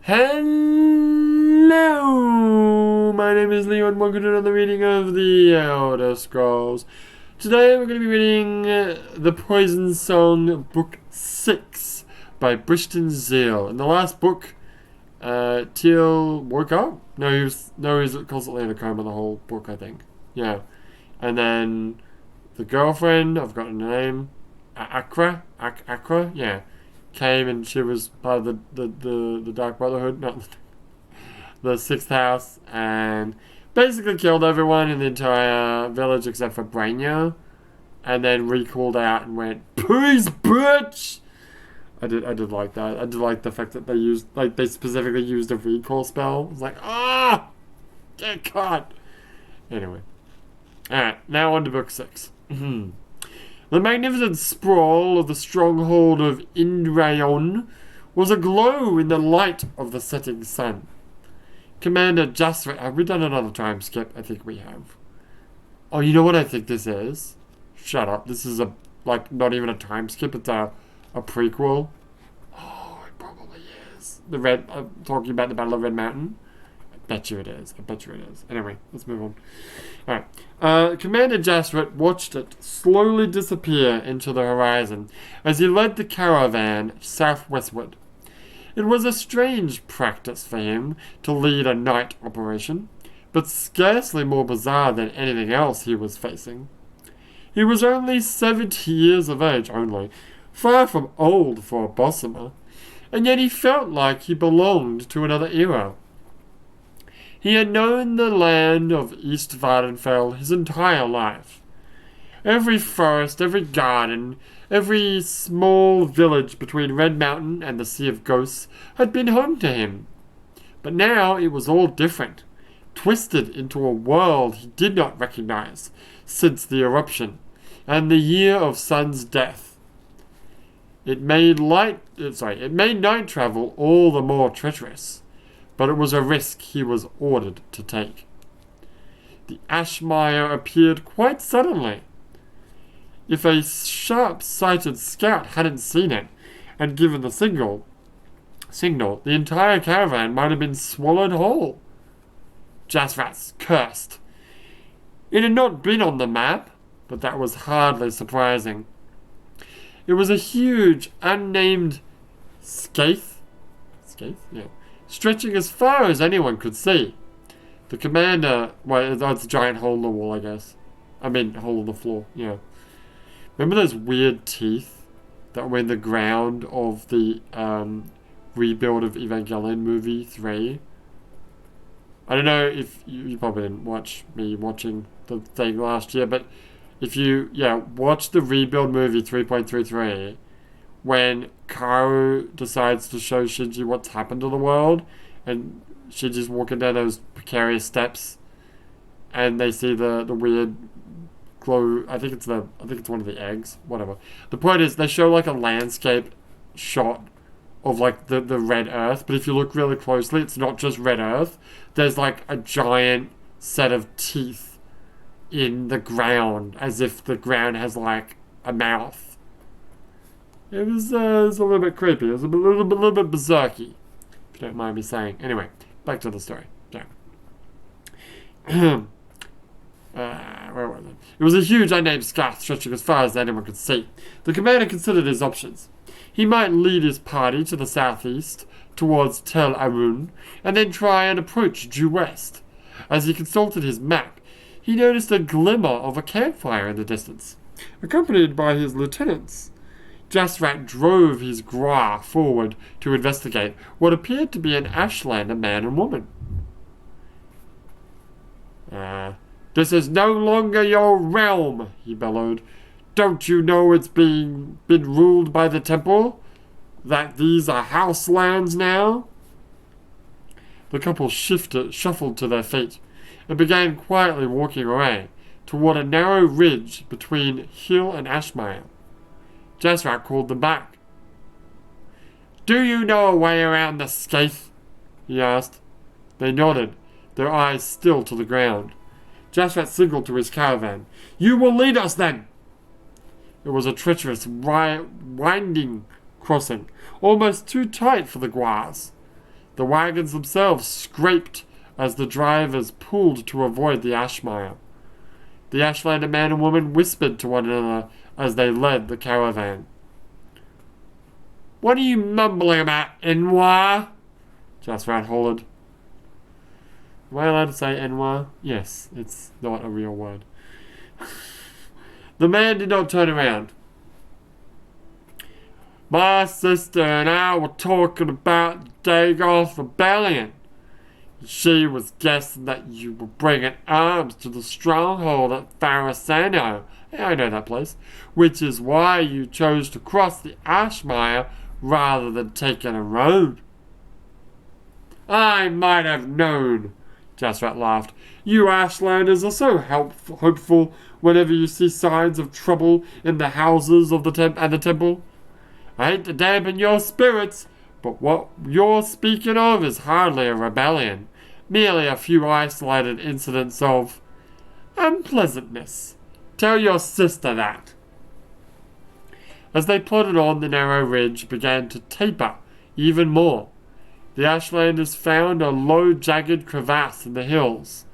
Hello, my name is Leo and welcome to another reading of the Elder Scrolls. Today we're going to be reading The Poison Song, Book 6 by Brishton Zeal. In the last book, Teal woke up? No, he was constantly in a coma the whole book, I think. Yeah. And then the girlfriend, I've forgotten her name, Akra? Yeah. Came and she was part of the Dark Brotherhood, not the Sixth House, and basically killed everyone in the entire village except for Brainier, and then recalled out and went, "Peace, bitch!" I did like that. I did like the fact that they specifically used a recall spell. It's like, get caught. Anyway, all right, now on to book 6. The magnificent sprawl of the stronghold of Indrayon was aglow in the light of the setting sun. Commander Jasrit, have we done another time skip? I think we have. Oh, you know what I think this is? Shut up. This is not even a time skip. It's a prequel. Oh, it probably is. I'm talking about the Battle of Red Mountain. I bet you it is. Anyway, let's move on. Alright. Commander Jasrit watched it slowly disappear into the horizon as he led the caravan southwestward. It was a strange practice for him to lead a night operation, but scarcely more bizarre than anything else he was facing. He was only 70 years of age, far from old for a Bossamer, and yet he felt like he belonged to another era. He had known the land of East Vardenfell his entire life. Every forest, every garden, every small village between Red Mountain and the Sea of Ghosts had been home to him. But now it was all different, twisted into a world he did not recognize since the eruption and the year of Sun's death. It made night travel all the more treacherous, but it was a risk he was ordered to take. The Ashmire appeared quite suddenly. If a sharp-sighted scout hadn't seen it and given the signal, the entire caravan might have been swallowed whole. Jasrat cursed. It had not been on the map, but that was hardly surprising. It was a huge, unnamed Skaith? Yeah. Stretching as far as anyone could see. The commander... Well, it's a giant hole in the wall, I guess. Hole in the floor, yeah. Remember those weird teeth that were in the ground of the rebuild of Evangelion movie 3? I don't know if you probably didn't watch me watching the thing last year, but if you, watch the rebuild movie 3.33, when Kaoru decides to show Shinji what's happened to the world, and Shinji's walking down those precarious steps, and they see the weird glow. I think it's one of the eggs. Whatever. The point is, they show like a landscape shot of like the red earth, but if you look really closely, it's not just red earth. There's like a giant set of teeth in the ground, as if the ground has like a mouth. It was a little bit creepy. It was a little bit berserky, if you don't mind me saying. Anyway, back to the story. Where was it? It was a huge unnamed scarf stretching as far as anyone could see. The commander considered his options. He might lead his party to the southeast, towards Tel Arun, and then try and approach due west. As he consulted his map, he noticed a glimmer of a campfire in the distance, accompanied by his lieutenants. Jasrat drove his Gra forward to investigate what appeared to be an Ashlander man and woman. This is no longer your realm, he bellowed. Don't you know it's been ruled by the temple? That these are house lands now? The couple shuffled to their feet and began quietly walking away toward a narrow ridge between Hill and Ashmire. Jasrat called them back. Do you know a way around the Skaith? He asked. They nodded, their eyes still to the ground. Jasrat signaled to his caravan. You will lead us then! It was a treacherous, winding crossing, almost too tight for the Guars. The wagons themselves scraped as the drivers pulled to avoid the ash mire. The Ashlander man and woman whispered to one another as they led the caravan. "What are you mumbling about, Enwa?" Jasrat hollered. Am I allowed to say Enwa? Yes, it's not a real word. The man did not turn around. "My sister and I were talking about the Dagoth rebellion. She was guessing that you were bringing arms to the stronghold at Farasano. I know that place. Which is why you chose to cross the Ashmire rather than taking a road." "I might have known," Jasrat laughed. "You Ashlanders are so hopeful whenever you see signs of trouble in the houses of the temple. I hate to dampen your spirits, but what you're speaking of is hardly a rebellion. Merely a few isolated incidents of unpleasantness. Tell your sister that." As they plodded on, the narrow ridge began to taper even more. The Ashlanders found a low, jagged crevasse in the hills,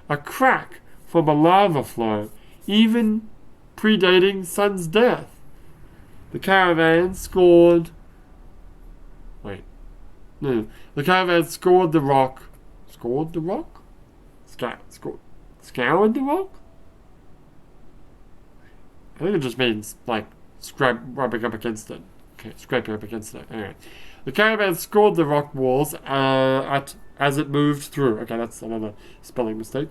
a crack from a lava flow, even predating Sun's death. The caravan scored the rock. Scored the rock? Scoured the rock? I think it just means, like, rubbing up against it. Okay, scraping up against it. Anyway. The caravan scored the rock walls as it moved through. Okay, that's another spelling mistake.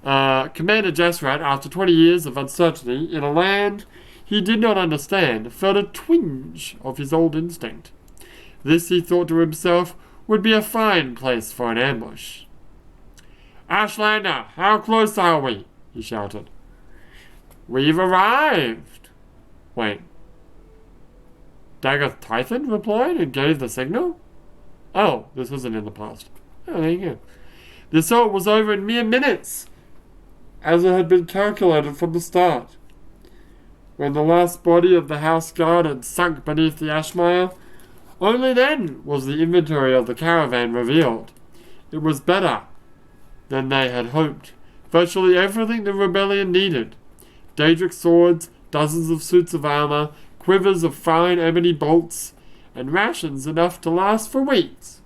Commander Jasrat, after 20 years of uncertainty in a land he did not understand, felt a twinge of his old instinct. This, he thought to himself, would be a fine place for an ambush. "Ashlander, how close are we?" he shouted. "We've arrived." Wait. Dagoth Tython replied and gave the signal? Oh, this wasn't in the past. Oh, there you go. The assault was over in mere minutes, as it had been calculated from the start. When the last body of the house guard had sunk beneath the Ashmire, only then was the inventory of the caravan revealed. It was better than they had hoped. Virtually everything the rebellion needed. Daedric swords, dozens of suits of armor, quivers of fine ebony bolts, and rations enough to last for weeks.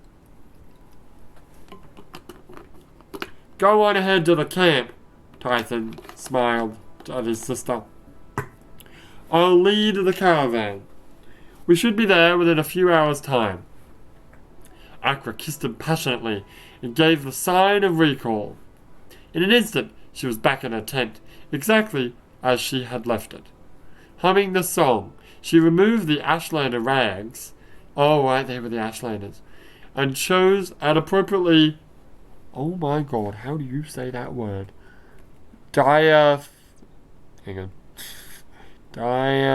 "Go on ahead to the camp," Tython smiled at his sister. "I'll lead the caravan. We should be there within a few hours' time." Akra kissed him passionately and gave the sign of recall. In an instant, she was back in her tent, exactly as she had left it. Humming the song, she removed the Ashlander rags. Oh, right, they were the Ashlanders. And chose an appropriately... Oh my god, how do you say that word? Hang on. Phanous?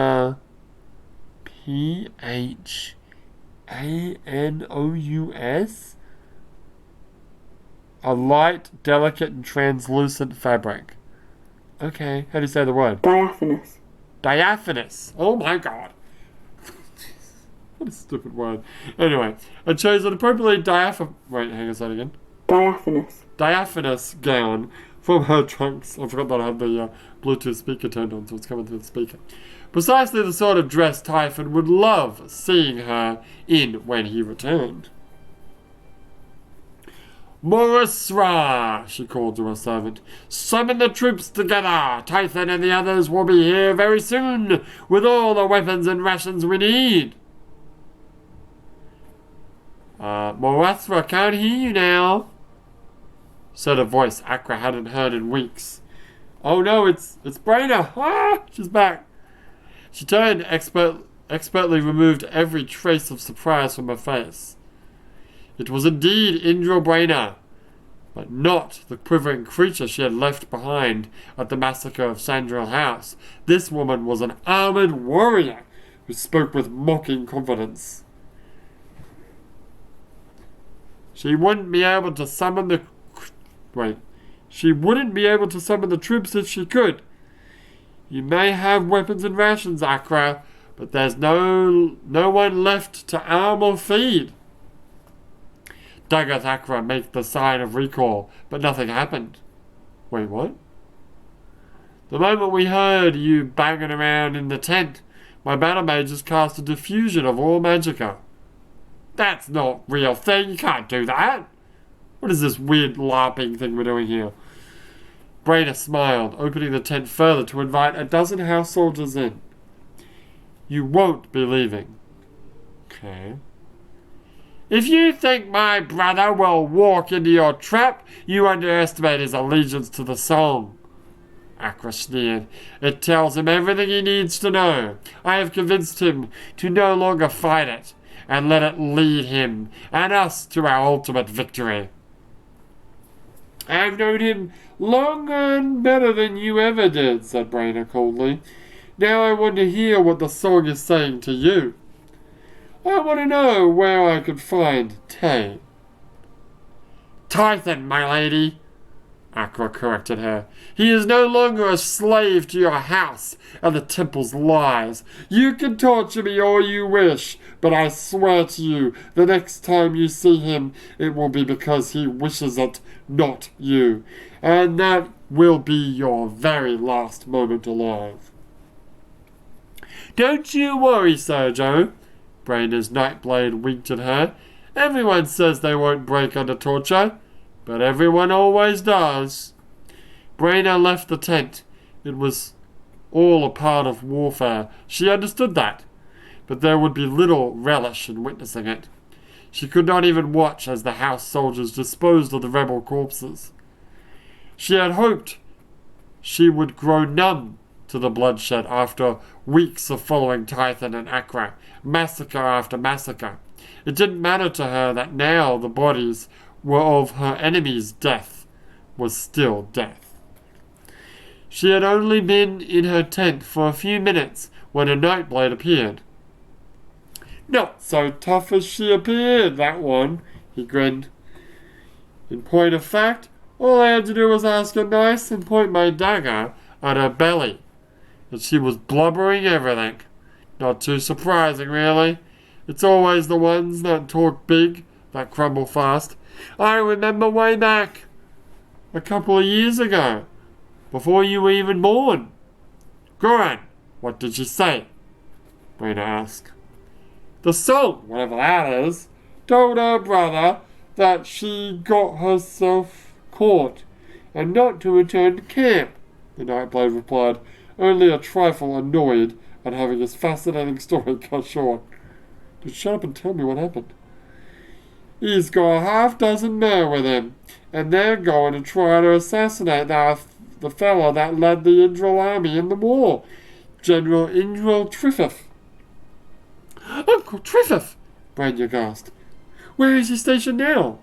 A light, delicate, and translucent fabric. Okay, how do you say the word? Diaphanous. Diaphanous. Oh my god. What a stupid word. Anyway, I chose an appropriately Wait, hang on a second again. Diaphanous gown from her trunks. I forgot that I had the Bluetooth speaker turned on, so it's coming through the speaker. Precisely the sort of dress Typhon would love seeing her in when he returned. "Morrisra," she called to her servant. "Summon the troops together. Typhon and the others will be here very soon with all the weapons and rations we need." "Morrisra, can't hear you now," said a voice Akra hadn't heard in weeks. "Oh no, it's Braina. Ah, she's back." She turned, expertly removed every trace of surprise from her face. It was indeed Indra Braina, but not the quivering creature she had left behind at the massacre of Sandrill House. This woman was an armored warrior who spoke with mocking confidence. She wouldn't be able to summon the troops if she could. You may have weapons and rations, Akra, but there's no one left to arm or feed. Dagoth Akra make the sign of recall, but nothing happened. Wait, what? The moment we heard you banging around in the tent, my battle mages cast a diffusion of all magicka. That's not real thing, you can't do that. What is this weird LARPing thing we're doing here? Brainer smiled, opening the tent further to invite a dozen house soldiers in. You won't be leaving. Okay. If you think my brother will walk into your trap, you underestimate his allegiance to the song. Akra sneered. It tells him everything he needs to know. I have convinced him to no longer fight it, and let it lead him and us to our ultimate victory. I've known him longer and better than you ever did, said Brainer coldly. Now I want to hear what the song is saying to you. I want to know where I could find Tay. Tython, my lady, Akra corrected her. He is no longer a slave to your house and the temple's lies. You can torture me all you wish, but I swear to you, the next time you see him, it will be because he wishes it, not you. And that will be your very last moment alive. Don't you worry, Sergio. Brainer's Nightblade winked at her. Everyone says they won't break under torture, but everyone always does. Brainer left the tent. It was all a part of warfare. She understood that, but there would be little relish in witnessing it. She could not even watch as the house soldiers disposed of the rebel corpses. She had hoped she would grow numb to the bloodshed after weeks of following Tython and Akra, massacre after massacre. It didn't matter to her that now the bodies were of her enemies' death was still death. She had only been in her tent for a few minutes when a Nightblade appeared. Not so tough as she appeared, that one, he grinned. In point of fact, all I had to do was ask her nice and point my dagger at her belly, and she was blubbering everything. Not too surprising, really. It's always the ones that talk big that crumble fast. I remember way back, a couple of years ago, before you were even born. Goran, what did she say? Brainer asked. The song, whatever that is, told her brother that she got herself caught and not to return to camp, the Nightblade replied, only a trifle annoyed at having his fascinating story cut short. Just shut up and tell me what happened. He's got a half-dozen men with him, and they're going to try to assassinate the fellow that led the Indral army in the war, General Indral Triffith. Uncle Triffith! Branya gasped. Where is he stationed now?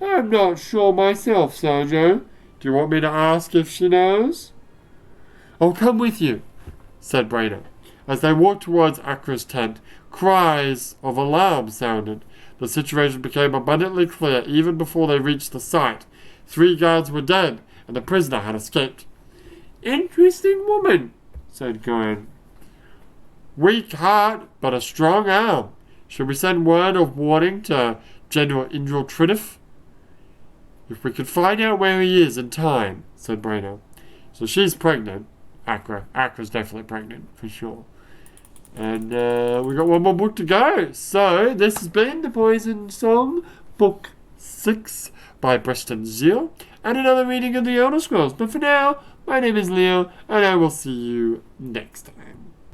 I'm not sure myself, Sergio. Do you want me to ask if she knows? I'll come with you, said Brainer. As they walked towards Akra's tent, cries of alarm sounded. The situation became abundantly clear even before they reached the site. 3 guards were dead, and the prisoner had escaped. Interesting woman, said Goran. Weak heart, but a strong arm. Should we send word of warning to General Indral Triffith? If we could find out where he is in time, said Brainer. So she's pregnant. Akra's definitely pregnant, for sure. And we got one more book to go. So this has been The Poison Song, Book 6 by Briston Zeal, and another reading of the Elder Scrolls. But for now, my name is Leo, and I will see you next time.